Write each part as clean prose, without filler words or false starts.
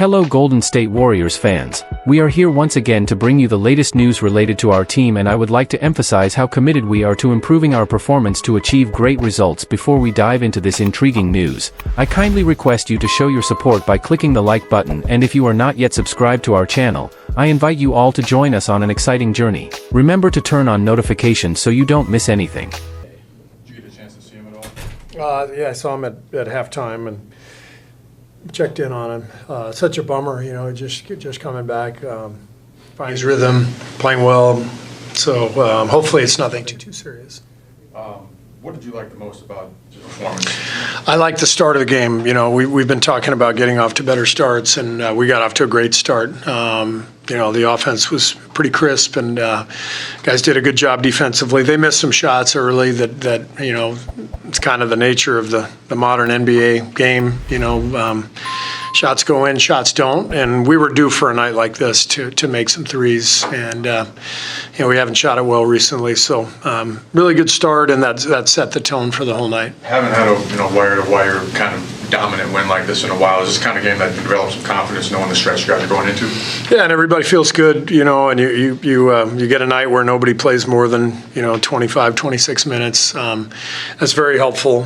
Hello Golden State Warriors fans. We are here once again to bring you the latest news related to our team, and I would like to emphasize how committed we are to improving our performance to achieve great results. Before we dive into this intriguing news, I kindly request you to show your support by clicking the like button, and if you are not yet subscribed to our channel, I invite you all to join us on an exciting journey. Remember to turn on notifications so you don't miss anything. Did you get a chance to see him at all? Yeah, I saw him at halftime and checked in on him. Such a bummer, just coming back. Finding his rhythm, playing well. So hopefully it's nothing too serious. What did you like the most about his performance? I like the start of the game. We've been talking about getting off to better starts, and we got off to a great start. The offense was pretty crisp, and guys did a good job defensively. They missed some shots early that it's kind of the nature of the modern NBA game. Shots go in, shots don't, and we were due for a night like this to make some threes, and we haven't shot it well recently. So really good start, and that set the tone for the whole night. Haven't had a wire-to-wire kind of dominant win like this in a while. Is this kind of game that develops some confidence knowing the stretch you guys are going into? Yeah, and everybody feels good, and you get a night where nobody plays more than 25, 26 minutes. That's very helpful.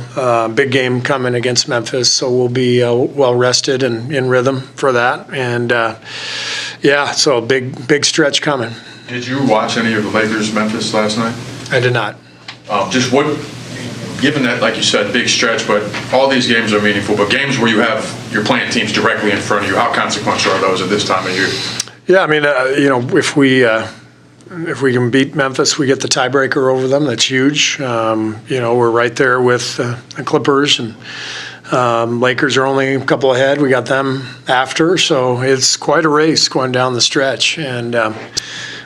Big game coming against Memphis, so we'll be well rested and in rhythm for that. And so big stretch coming. Did you watch any of the Lakers-Memphis last night? I did not. Given that, like you said, big stretch, but all these games are meaningful, but games where you're playing teams directly in front of you, how consequential are those at this time of year? Yeah, I mean, if we can beat Memphis, we get the tiebreaker over them. That's huge. We're right there with the Clippers, and Lakers are only a couple ahead. We got them after, so it's quite a race going down the stretch. And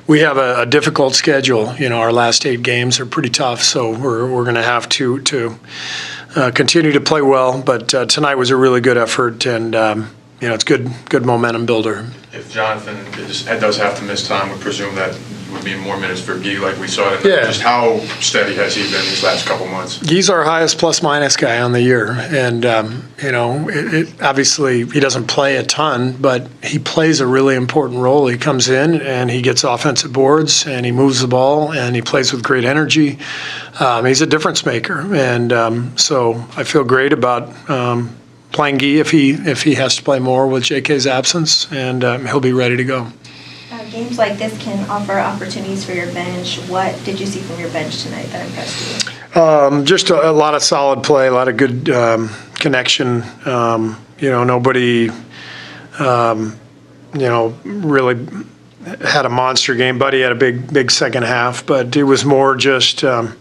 we have a difficult schedule. Our last 8 games are pretty tough, so we're going to have to continue to play well. But tonight was a really good effort, and it's good momentum builder. If Jonathan does have to miss time, we presume that would mean more minutes for Guy, like we saw it. Yeah. Just how steady has he been these last couple months? Guy's our highest plus-minus guy on the year, and obviously he doesn't play a ton, but he plays a really important role. He comes in and he gets offensive boards, and he moves the ball, and he plays with great energy. He's a difference maker, and so I feel great about playing Guy if he has to play more with JK's absence, and he'll be ready to go. Games like this can offer opportunities for your bench. What did you see from your bench tonight that impressed you? Just a lot of solid play, a lot of good connection. Nobody, really had a monster game. Buddy had a big second half, but it was more just the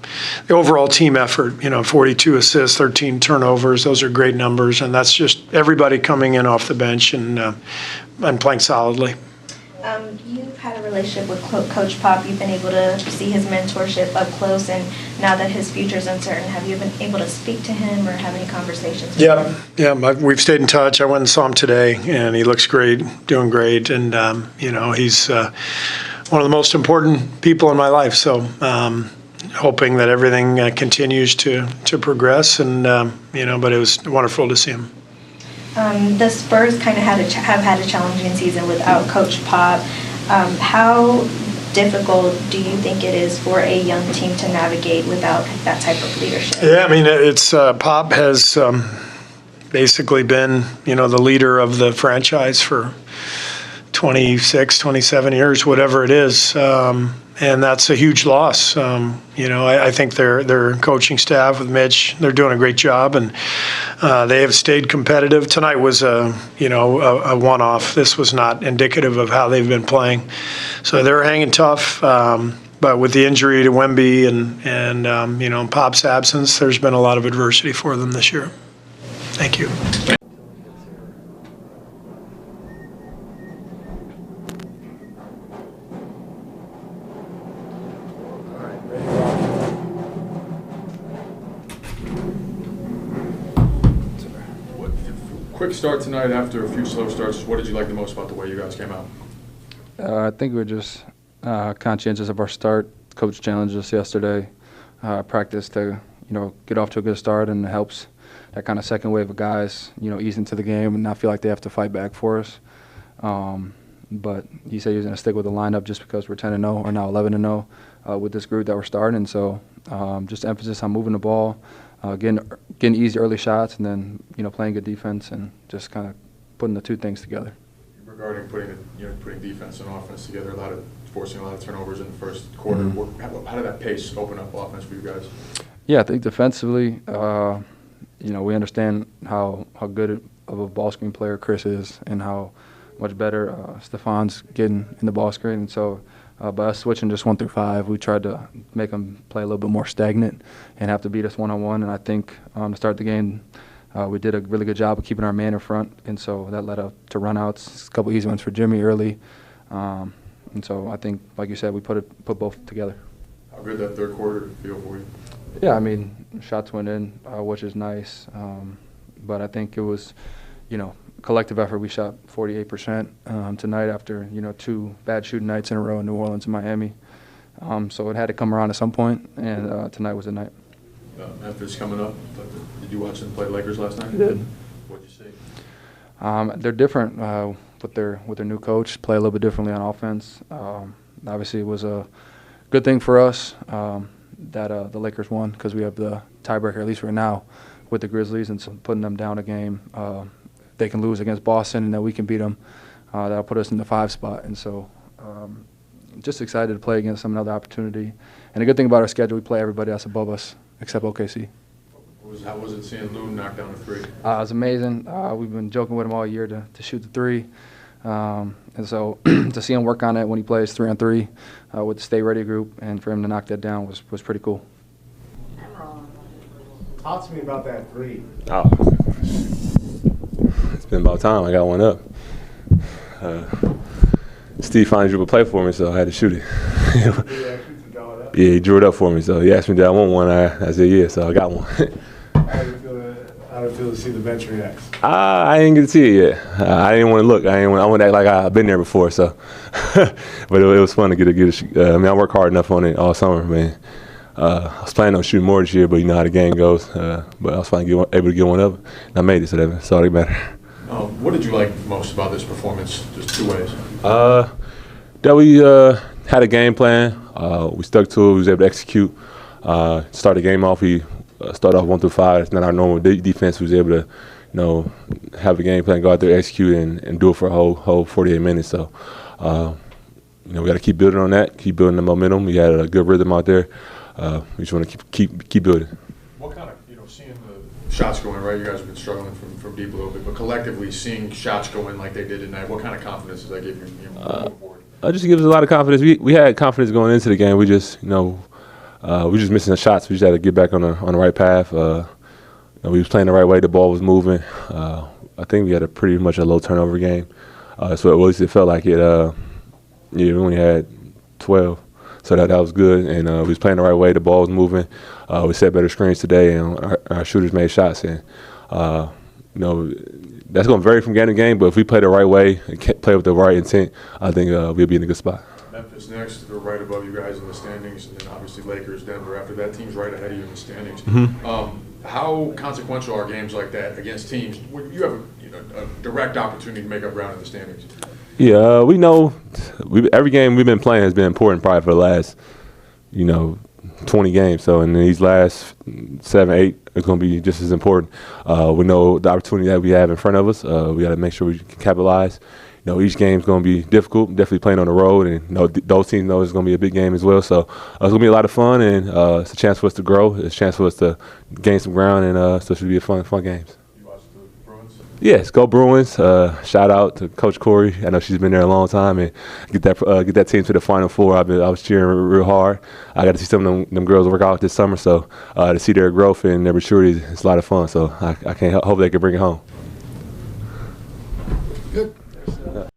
overall team effort. 42 assists, 13 turnovers. Those are great numbers, and that's just everybody coming in off the bench and playing solidly. You've had a relationship with Coach Pop. You've been able to see his mentorship up close, and now that his future is uncertain, have you been able to speak to him or have any conversations with him? Yeah, we've stayed in touch. I went and saw him today, and he looks great, doing great, and he's one of the most important people in my life. So hoping that everything continues to progress, and but it was wonderful to see him. The Spurs kind of have had a challenging season without Coach Pop. How difficult do you think it is for a young team to navigate without that type of leadership? Yeah, I mean, it's Pop has basically been, the leader of the franchise for 26, 27 years, whatever it is. And that's a huge loss. I think their coaching staff with Mitch, they're doing a great job, and they have stayed competitive. Tonight was a one-off. This was not indicative of how they've been playing. So they're hanging tough. But with the injury to Wemby and Pop's absence, there's been a lot of adversity for them this year. Thank you. Quick start tonight after a few slow starts. What did you like the most about the way you guys came out? I think we were just conscientious of our start. Coach challenged us yesterday. Practice to get off to a good start, and it helps that kind of second wave of guys ease into the game and not feel like they have to fight back for us. But he said he was going to stick with the lineup just because we're 10-0 or now 11-0 with this group that we're starting. And so just emphasis on moving the ball, getting easy early shots, and then playing good defense and just kind of putting the two things together. Regarding putting defense and offense together, forcing a lot of turnovers in the first quarter. Mm-hmm. How did that pace open up offense for you guys? Yeah, I think defensively, we understand how good of a ball screen player Chris is and how much better Stefan's getting in the ball screen. And so by us switching just 1 through 5, we tried to make them play a little bit more stagnant and have to beat us one-on-one. And I think to start the game, we did a really good job of keeping our man in front. And so that led up to run-outs, a couple easy ones for Jimmy early. And so I think, like you said, we put both together. How good that third quarter feel for you? Yeah, I mean, shots went in, which is nice. But I think it was, collective effort. We shot 48% tonight after, 2 bad shooting nights in a row in New Orleans and Miami. So it had to come around at some point, and tonight was the night. Memphis coming up. Did you watch them play the Lakers last night? I did. What did you see? They're different with their new coach, play a little bit differently on offense. Obviously, it was a good thing for us that the Lakers won because we have the tiebreaker, at least right now, with the Grizzlies, and so putting them down a game. They can lose against Boston, and then we can beat them. That'll put us in the 5 spot. And so just excited to play against them, another opportunity. And the good thing about our schedule, we play everybody else above us except OKC. How was it seeing Loon knock down a 3? It was amazing. We've been joking with him all year to shoot the 3. And so to see him work on it when he plays 3-on-3 with the Stay Ready group and for him to knock that down was pretty cool. Talk to me about that 3. Oh. It's been about time I got one up. Steve finally drew a play for me, so I had to shoot it. Yeah, he drew it up for me, so he asked me did I want one. I said yeah, so I got one. How did it feel to see the bench react? I didn't get to see it yet. I didn't want to look. I want to act like I've been there before. So, but it was fun to get a. I worked hard enough on it all summer, man. I was planning on shooting more this year, but you know how the game goes. But I was finally able to get one up, and I made it, so that's all that matters. What did you like most about this performance? Just 2 ways. That we had a game plan. We stuck to it. We was able to execute. Start the game off. We started off 1 through 5. It's not our normal defense. We was able to, have a game plan, go out there, execute, and do it for a whole 48 minutes. So, we got to keep building on that. Keep building the momentum. We had a good rhythm out there. We just want to keep building. What kind of, seeing the shots going right? You guys have been struggling from deep a little bit, but collectively seeing shots go in like they did tonight, what kind of confidence does that give you moving forward? It just gives us a lot of confidence. We had confidence going into the game. We just, we just missing the shots. We just had to get back on the right path. We was playing the right way. The ball was moving. I think we had pretty much a low turnover game. So at least it felt like it. We only had 12. So that was good, and we was playing the right way. The ball was moving. We set better screens today, and our shooters made shots. And that's going to vary from game to game. But if we play the right way and play with the right intent, I think we'll be in a good spot. Memphis next, they're right above you guys in the standings, and then obviously Lakers, Denver. After that, team's right ahead of you in the standings. Mm-hmm. How consequential are games like that against teams where you have a direct opportunity to make up ground in the standings? Yeah, we know every game we've been playing has been important probably for the last, 20 games. So in these last 7, 8, it's going to be just as important. We know the opportunity that we have in front of us. We got to make sure we can capitalize. Each game's going to be difficult, definitely playing on the road. And those teams know it's going to be a big game as well. So it's going to be a lot of fun, and it's a chance for us to grow. It's a chance for us to gain some ground, and so it should be a fun games. Yes, go Bruins! Shout out to Coach Corey. I know she's been there a long time, and get that team to the Final Four. I was cheering real hard. I got to see some of them girls work out this summer, so to see their growth and their maturity, it's a lot of fun. So I can't hope they can bring it home. Good.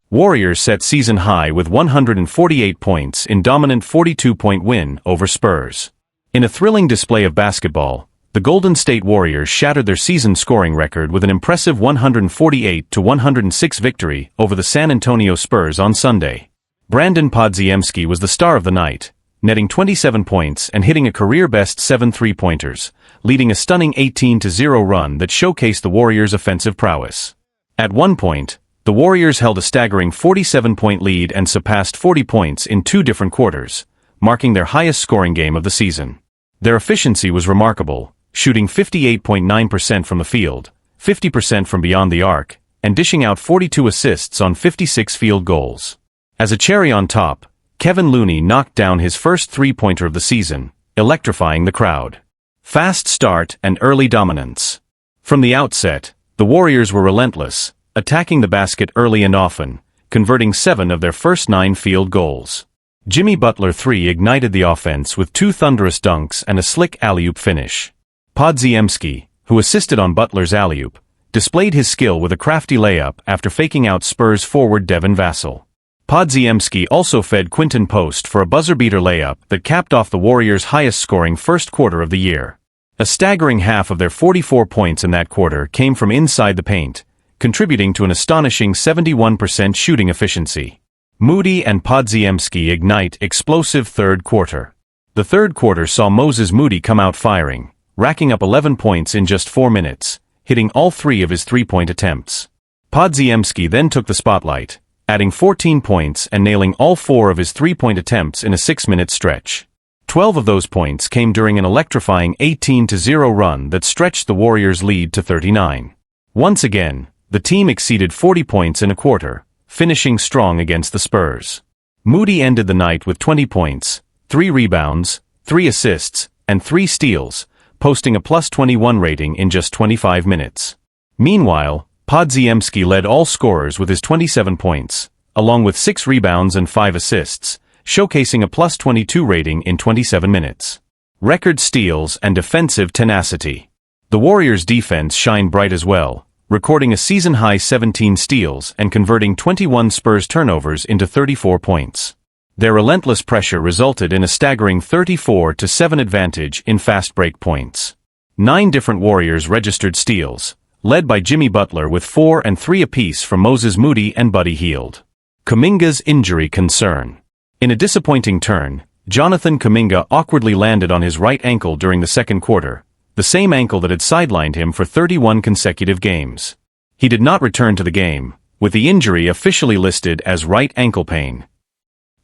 Warriors set season high with 148 points in dominant 42-point win over Spurs. In a thrilling display of basketball, the Golden State Warriors shattered their season scoring record with an impressive 148-106 victory over the San Antonio Spurs on Sunday. Brandon Podziemski was the star of the night, netting 27 points and hitting a career-best 7 3-pointers, leading a stunning 18-0 run that showcased the Warriors' offensive prowess. At one point, The Warriors held a staggering 47-point lead and surpassed 40 points in 2 different quarters, marking their highest scoring game of the season. Their efficiency was remarkable, shooting 58.9% from the field, 50% from beyond the arc, and dishing out 42 assists on 56 field goals. As a cherry on top, Kevon Looney knocked down his first three-pointer of the season, electrifying the crowd. Fast start and early dominance. From the outset, the Warriors were relentless, attacking the basket early and often, converting 7 of their first 9 field goals. Jimmy Butler III ignited the offense with 2 thunderous dunks and a slick alley-oop finish. Podziemski, who assisted on Butler's alley-oop, displayed his skill with a crafty layup after faking out Spurs forward Devin Vassell. Podziemski also fed Quinton Post for a buzzer-beater layup that capped off the Warriors' highest-scoring first quarter of the year. A staggering half of their 44 points in that quarter came from inside the paint, contributing to an astonishing 71% shooting efficiency. Moody and Podziemski ignite explosive third quarter. The third quarter saw Moses Moody come out firing, racking up 11 points in just 4 minutes, hitting all 3 of his three-point attempts. Podziemski then took the spotlight, adding 14 points and nailing all 4 of his three-point attempts in a 6-minute stretch. 12 of those points came during an electrifying 18-0 run that stretched the Warriors' lead to 39. Once again, the team exceeded 40 points in a quarter, finishing strong against the Spurs. Moody ended the night with 20 points, 3 rebounds, 3 assists, and 3 steals, posting a +21 rating in just 25 minutes. Meanwhile, Podziemski led all scorers with his 27 points, along with 6 rebounds and 5 assists, showcasing a +22 rating in 27 minutes. Record steals and defensive tenacity. The Warriors' defense shined bright as well, recording a season-high 17 steals and converting 21 Spurs turnovers into 34 points. Their relentless pressure resulted in a staggering 34-7 advantage in fast break points. 9 different Warriors registered steals, led by Jimmy Butler with 4 and 3 apiece from Moses Moody and Buddy Hield. Kuminga's injury concern. In a disappointing turn, Jonathan Kuminga awkwardly landed on his right ankle during the second quarter, the same ankle that had sidelined him for 31 consecutive games. He did not return to the game, with the injury officially listed as right ankle pain.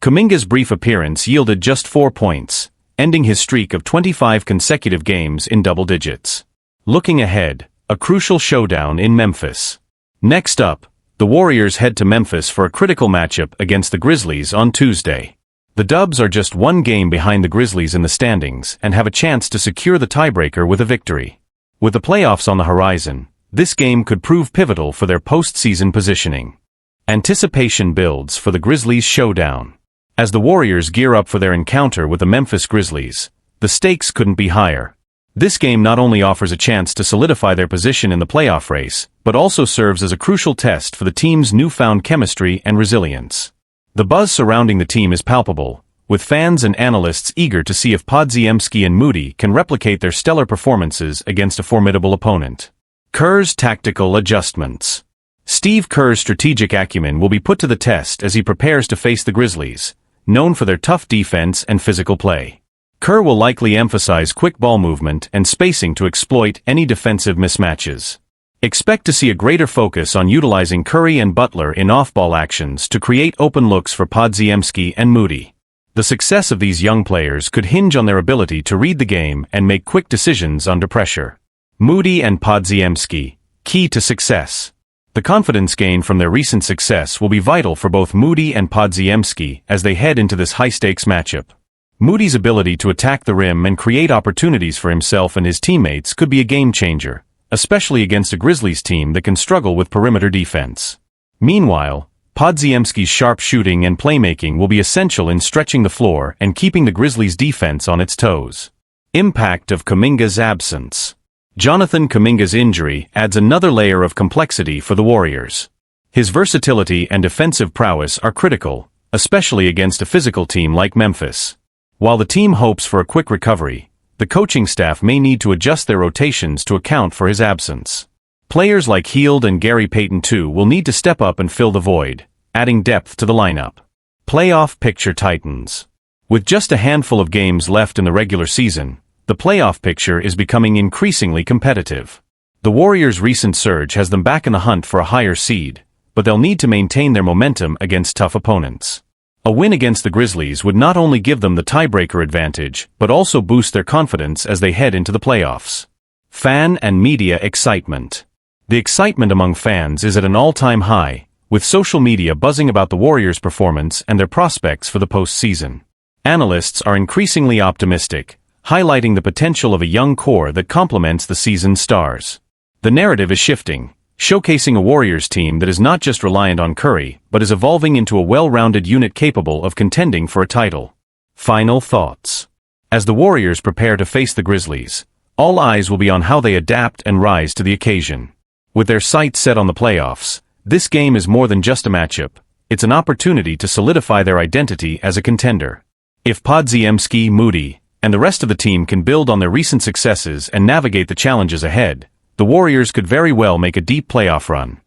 Kuminga's brief appearance yielded just 4 points, ending his streak of 25 consecutive games in double digits. Looking ahead, a crucial showdown in Memphis. Next up, the Warriors head to Memphis for a critical matchup against the Grizzlies on Tuesday. The Dubs are just 1 game behind the Grizzlies in the standings and have a chance to secure the tiebreaker with a victory. With the playoffs on the horizon, this game could prove pivotal for their postseason positioning. Anticipation builds for the Grizzlies showdown. As the Warriors gear up for their encounter with the Memphis Grizzlies, the stakes couldn't be higher. This game not only offers a chance to solidify their position in the playoff race, but also serves as a crucial test for the team's newfound chemistry and resilience. The buzz surrounding the team is palpable, with fans and analysts eager to see if Podziemski and Moody can replicate their stellar performances against a formidable opponent. Kerr's tactical adjustments. Steve Kerr's strategic acumen will be put to the test as he prepares to face the Grizzlies, known for their tough defense and physical play. Kerr will likely emphasize quick ball movement and spacing to exploit any defensive mismatches. Expect to see a greater focus on utilizing Curry and Butler in off-ball actions to create open looks for Podziemski and Moody. The success of these young players could hinge on their ability to read the game and make quick decisions under pressure. Moody and Podziemski, key to success. The confidence gained from their recent success will be vital for both Moody and Podziemski as they head into this high-stakes matchup. Moody's ability to attack the rim and create opportunities for himself and his teammates could be a game-changer, especially against a Grizzlies team that can struggle with perimeter defense. Meanwhile, Podziemski's sharp shooting and playmaking will be essential in stretching the floor and keeping the Grizzlies' defense on its toes. Impact of Kuminga's absence. Jonathan Kuminga's injury adds another layer of complexity for the Warriors. His versatility and defensive prowess are critical, especially against a physical team like Memphis. While the team hopes for a quick recovery, the coaching staff may need to adjust their rotations to account for his absence. Players like Hield and Gary Payton II will need to step up and fill the void, adding depth to the lineup. Playoff picture tightens. With just a handful of games left in the regular season, the playoff picture is becoming increasingly competitive. The Warriors' recent surge has them back in the hunt for a higher seed, but they'll need to maintain their momentum against tough opponents. A win against the Grizzlies would not only give them the tiebreaker advantage, but also boost their confidence as they head into the playoffs. Fan and media excitement. The excitement among fans is at an all-time high, with social media buzzing about the Warriors' performance and their prospects for the postseason. Analysts are increasingly optimistic, highlighting the potential of a young core that complements the season's stars. The narrative is shifting, showcasing a Warriors team that is not just reliant on Curry, but is evolving into a well-rounded unit capable of contending for a title. Final thoughts. As the Warriors prepare to face the Grizzlies, all eyes will be on how they adapt and rise to the occasion. With their sights set on the playoffs, this game is more than just a matchup, it's an opportunity to solidify their identity as a contender. If Podziemski, Moody, and the rest of the team can build on their recent successes and navigate the challenges ahead, the Warriors could very well make a deep playoff run.